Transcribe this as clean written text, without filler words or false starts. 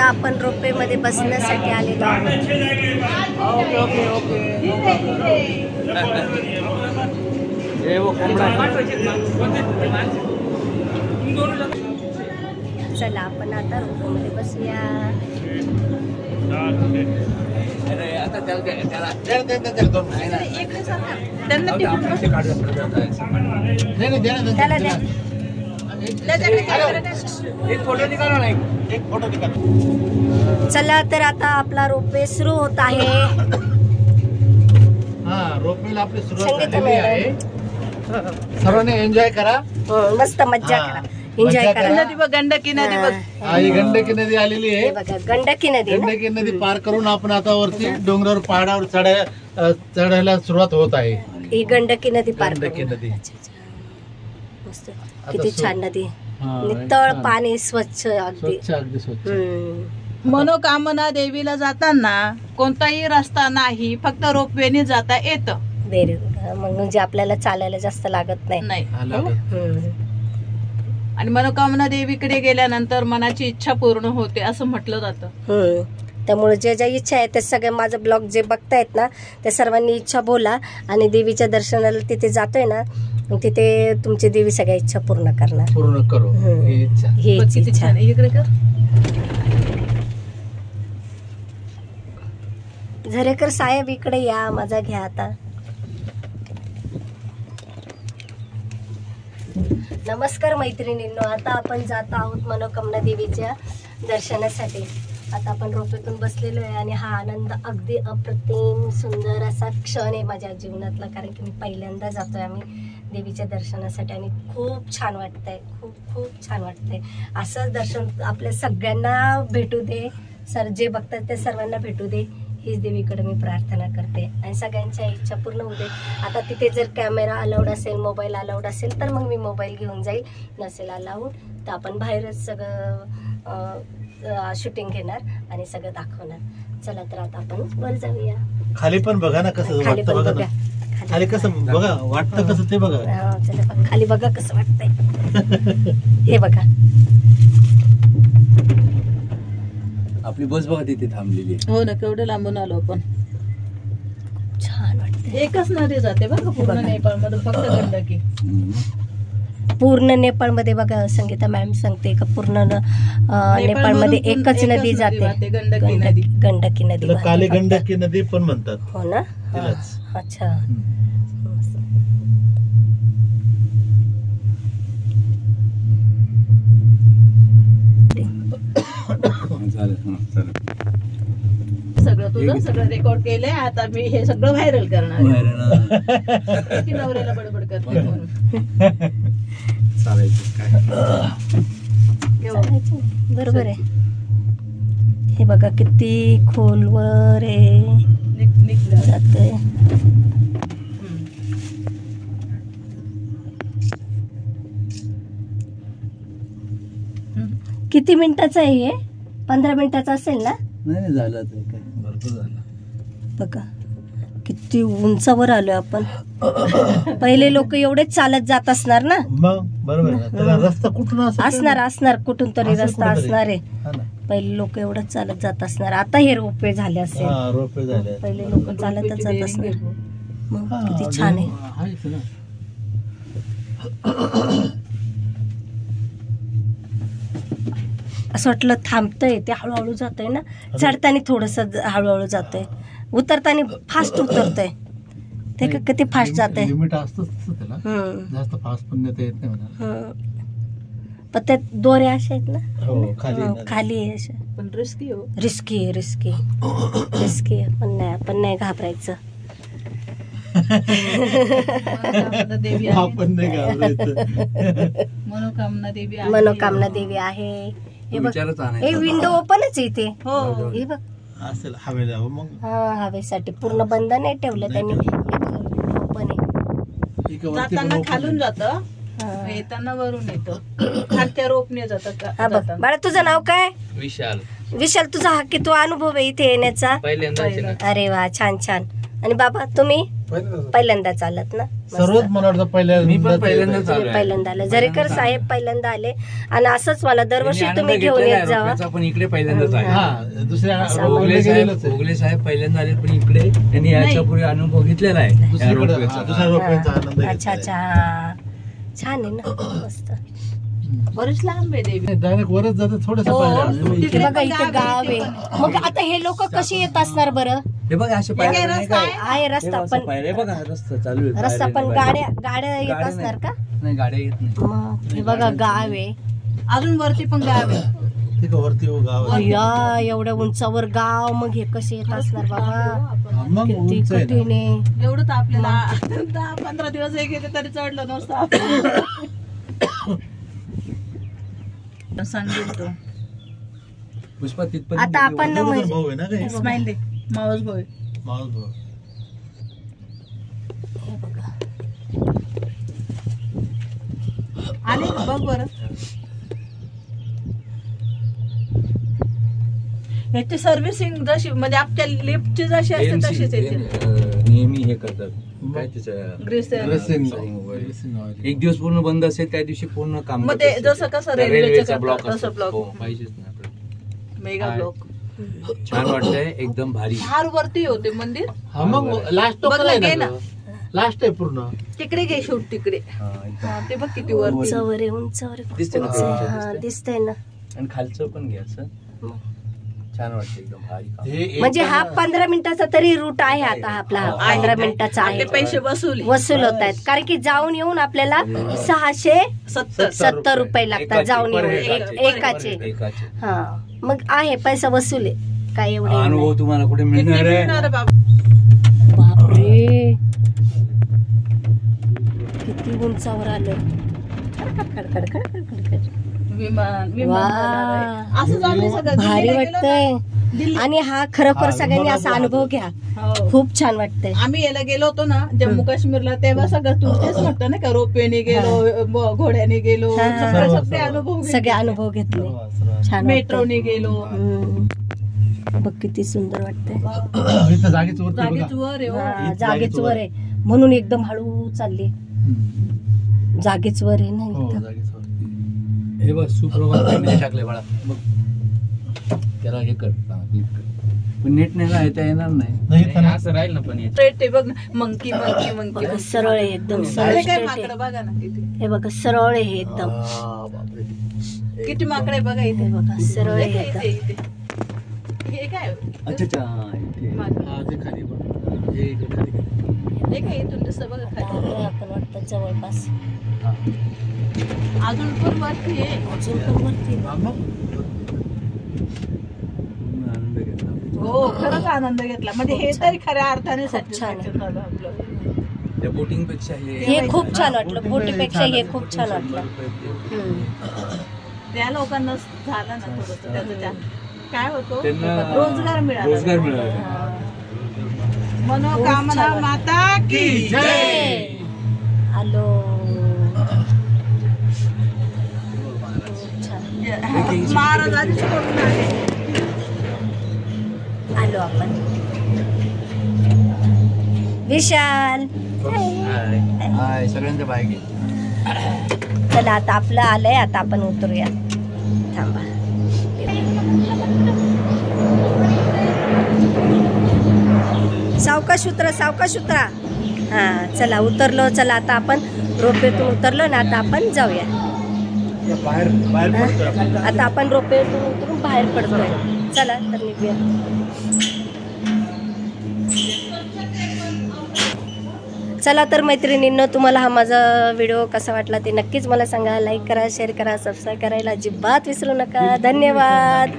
आता आपण रोपवे मध्ये बसण्यासाठी आलेलो आहोत. चला आपण आता रोपवे मध्ये बसूया. चला तर आता आपला रोपवे सुरू होत आहे. रोपवेला आपली सुरुवात झालेली आहे. सर्वांनी एन्जॉय करा, मस्त मज्जा करा, एन्जॉय करा. नदी बघ, गंडकी नदी बघ. ही गंडकी नदी आलेली आहे. बघा गंडकी नदी. गंडकी नदी पार करून आपण आता वरती डोंगरावर पहाडावर चढायला सुरुवात होत आहे. ही गंडकी नदी पार. गंडकी नदी मस्त, किती छान नदी, नितळ पाणी, स्वच्छ, अगदी अगदी स्वच्छ. मनोकामना देवीला जाताना कोणताही रस्ता नाही, फक्त रोपवेने जाता येतं. Very good. म्हणजे आपल्याला चालायला जास्त लागत नाही. आणि मनोकामना देवीकडे गेल्यानंतर मनाची इच्छा पूर्ण होते असं म्हटलं जातं. त्यामुळे ज्या ज्या इच्छा आहेत त्या सगळ्या, माझं ब्लॉग जे बघतायत ना त्या सर्वांनी इच्छा बोला आणि देवीच्या दर्शनाला तिथे जातोय ना, तिथे तुमची देवी सगळ्या इच्छा पूर्ण करणार. पूर्ण करू ही इच्छा. ही इच्छा. इकडे कर. झरेकर साहेब इकडे या, मजा घ्या आता. नमस्कार मैत्रिणींनो, आता आपण जात आहोत मनोकामना देवीच्या दर्शनासाठी. आता आपण रोपेतून बसलेलो आहे आणि हा आनंद अगदी अप्रतिम सुंदर असा क्षण आहे माझ्या जीवनातला. कारण की मी पहिल्यांदा जातोय आम्ही देवीच्या दर्शनासाठी आणि खूप छान वाटतंय, खूप खूप छान वाटतंय. असं दर्शन आपल्या सगळ्यांना भेटू दे, जे बघतात ते सर्वांना भेटू दे, हीच देवीकडे मी प्रार्थना करते आणि सगळ्यांच्या इच्छा पूर्ण होऊ दे. आता तिथे जर कॅमेरा अलाउड असेल, मोबाईल अलाउड असेल तर मग मी मोबाईल घेऊन जाईल, नसेल अलाउड तर आपण बाहेरच सगळं शूटिंग घेणार आणि सगळं दाखवणार. चला तर आता आपण वर जाऊया. खाली पण बघा ना कसं वाटतं, बघा ना खाली कसं बघा वाटतं, कसं ते बघा. चला खाली बघा कसं वाटतंय. हे बघा आपली बस बघा तिथे थांबलेली. हो ना, केवढं लांबून आलो आपण. छान वाटतं. एकच नदी जाते बघा पूर्ण नेपाळ मध्ये, फक्त गंडकी. पूर्ण नेपाळ मध्ये बघा, संगीता मॅम सांगते का पूर्ण नेपाळ मध्ये एकच नदी जाते, गंडकी नदी. गंडकी नदी, काली गंडकी नदी पण म्हणतात. हो ना. अच्छा. सगळं तुझं सगळं रेकॉर्ड केलंय. आता मी हे सगळं व्हायरल करणार. नवऱ्याला बडबड करते म्हणून. बरोबर आहे. हे बघा किती खोलवर आहे जातोय. किती मिनिटाचं आहे हे? 15 मिनिटाचं असेल ना? नाही झालं काय, भरपूर झालं. बघा किती उंचावर आलोय आपण. पहिले लोक एवढे चालत जात असणार ना. मग बरोबर, रस्ता कुठून असणार कुठून तरी रस्ता असणार आहे. पहिले लोक एवढं चालत जात असणार. आता हे रोपवे झाले असेल. रोपवे झाले. पहिले लोक चालतच जात असणार. मग किती छान आहे. असं वाटलं थांबतंय, ते हळूहळू जातंय ना. चढताना थोडस हळूहळू जातंय, उतरताना फास्ट उतरतंय. ते किती फास्ट जातंय. लिमिट असतं त्याला, जास्त फास्ट पण नेता येत नाही. पण ते दोरे असे आहेत ना. खाली आहे असे. पण रिस्की हो. रिस्की आहे. पण नाही घाबरायचं. मनोकामना देवी आहे. हे विंडो ओपनच आहे इथे. हो हे बघ असेल हवेला. मग हवेसाठी पूर्ण बंद नाही ठेवलं त्यांनी, ओपन आहे. जाताना खालून जातं, येताना वरून येतं. खालच्या रोपने जातं. बाळा तुझं नाव काय? विशाल. विशाल, तुझा हा किती अनुभव आहे इथे येण्याचा? पहिल्यांदा. अरे वा, छान. आणि बाबा तुम्ही? पहिल्यांदा चालत ना? सर्वच मला वाटतं मी पण पहिल्यांदा तुम्ही चालू आहे. पहिल्यांदा आले, जरेकर साहेब पहिल्यांदा आले आणि असंच मला दरवर्षी तुम्ही घेऊन येत जावा. पण इकडे पहिल्यांदाच आहे. हा दुसऱ्या भोगले साहेब पहिल्यांदा आले, पण इकडे त्यांनी याच्यापूर्वी अनुभव घेतलेला आहे या दुसऱ्या रोपवेचा. रोपवेचा आनंद अच्छा घेतलाय. अच्छा हा. छान आहे ना, मस्त. बरेच लांब आहे देवी. डायरेक्ट वरच जाते थोडस हो, पाहिजे. तिकडे बघा पण इथे गाव आहे. मग आता हे लोक कशी येत असणार बरं? हे बघा असे पायऱ्या नाही रस्ता काय? आहे रस्ता हे पण, पायऱ्या बघा, रस्ता चालू आहे. रस्ता पण पायऱ्या गाड्या येत गाड्या असणार का? नाही, गाड्या येत नाही. मग हे बघा गाव आहे. अजून वरती पण गाव आहे. ठीक आहे, वरती गाव आहे. या एवढ्या उंचावर गाव, मग हे कसे येत असणार बाबा? हा, मग किती उंच आहे ना. कठीण आहे. एवढं तर आपल्याला 10-15 दिवस एक येते तरी चढलं नसतं आपण. सांगेल तो पुष्पा तिथपर्यंत आता आपण दोघं म्हणजे भाऊ आहे ना काही? स्माइल दे मावस भाऊ आहे. मावस भाऊ. हे बघा. आले बघ बरं. ह्याची सर्व्हिसिंग जशी म्हणजे आपल्या लिफ्टची जशी असते AMC तशीच येते. नेहमी हे करतात काय त्याच्या ग्रीस Dressing. एक दिवस पूर्ण बंद असेल, त्या दिवशी पूर्ण काम मग ते करत जसं असते. कसं त्या रेल्वेचं रेल्वेचा करतात, ब्लॉक तसं असतो. ब्लॉक. हो, पाहिजेच ना आपल्याला. मेगा काय? ब्लॉक. छान वाटतंय, एकदम भारी. फार वरती होते मंदिर. हा मग लास्ट बघ टोकाला ना, आहे घे ना ना. गं. लास्ट आहे पूर्ण. तिकडे घे शूट तिकडे. हा, एकदम. हा, ते बघ किती वरती. उंचावर आहे, उंचावर आहे, खूप दिसते ना उंच आहे. ते? हा, दिसतंय ना. आणि खालचं पण घ्यायचं. छान वाटतं, एकदम भारी काम. हे एक म्हणजे हा 15 मिनिटाचा तरी रूट आहे आता आपला. हा 15 मिनिटाचा आपले आहे. पैसे वसूल वसूल होत आहेत, कारण की जाऊन येऊन आपल्याला 670 रुपये लागतात एकाचे, जाऊन पर येऊन एकाचे. एकाचे. एकाचे. हा मग आहे, पैसा वसूल आहे, काय एवढे नाही. अनुभव तुम्हाला कुठे किती मिळणार आहे? मिळणार बाबा. बापरे किती उंचावर आलं. खडखड खडखड खडखड. विमान वा. जाणार आहे. असंच आम्ही सगळं भारी दिल्लीला गेलो ना. वाटतंय. दिल्ली. आणि हा खरोखर सगळ्यांनी असा अनुभव घ्या, हो. खूप छान वाटतंय. आम्ही याला गेलो होतो ना जम्मू काश्मीरला, तेव्हा सगळं तू तेच म्हणतो ना का रोपवेने गेलो, घोड्याने गेलो, हा. सगळे अनुभव घेतले. सगळे अनुभव घेतले, छान मेट्रोने गेलो. बघ किती सुंदर वाटतंय. इथं जागेच वरती बघा. जागेच वर आहे हो. हा, हीच जागेच वर आहे म्हणून एकदम हळू चालली. जागेच वर आहे ना हो एकदम. जागेच वरती. हे बघ, सुप्रभात फॅमिली टाकले बाळा. बघ, त्याला हे कर. हा, हे कर. पण नेट नाही ना, येता येणार नाही. नाही इथं ना. असं राहील ना, पण स्ट्रेट आहे बघ ना, मंकी मंकी मंकी. बघा, सरळ आहे एकदम, सरळ अरे काय straight आहे. माकडं बघा ना इथे. हे बघा सरळ आहे हे एकदम. हा, बापरे. किती माकडे बघा इथे. हे बघा सरळ हे आहे काय एकदम. इथे इथे. हे काय अच्छा अच्छा, हा, इथे. माकडं. हा, ते खाली बघ. हे इकडे खाली गेलं. हे काय इथून दिसतं बघा खाली. आलोय आपण वाटतं जवळपास. हा. अजून पण वरती आहे. अजून पण वरती. हा, मग. पूर्ण आनंद घेतला. हो खरंच आनंद घेतला. म्हणजे हे तरी खऱ्या अर्थाने खूप छान आहे. satisfaction झालं आपलं. त्या बोटिंग पेक्षा हे खूप छान वाटलं, बोटीपेक्षा हे खूप छान वाटलं. त्या लोकांना झालं ना थोडस त्याचं त्या काय होतो त्यांना रोजगार मिळाला. रोजगार मिळाला. मनोकामना माता की जय. आलो. छान. महाराज आधीच करून आले. आलो आपण. विशाल हाय, सगळ्यांच्या बाय घे. चला आता आपलं आलंय, आता आपण उतरूया. थांबा. सावकाश उतरा, सावकाश उतरा. हा चला उतरलो. चला आता आपण रोपेतून उतरलो ना, आता आपण जाऊया. बाहेर बाहेर पडतोय आपण. आता आपण रोपेतून उतरून बाहेर पडतोय. चला तर निघूया. चला तर मैत्रिणींनो, तुम्हाला हा माझा व्हिडिओ कसा वाटला ते नक्कीच मला सांगा. लाईक करा, शेअर करा, सबस्क्राईब करायला अजिबात विसरू नका. धन्यवाद.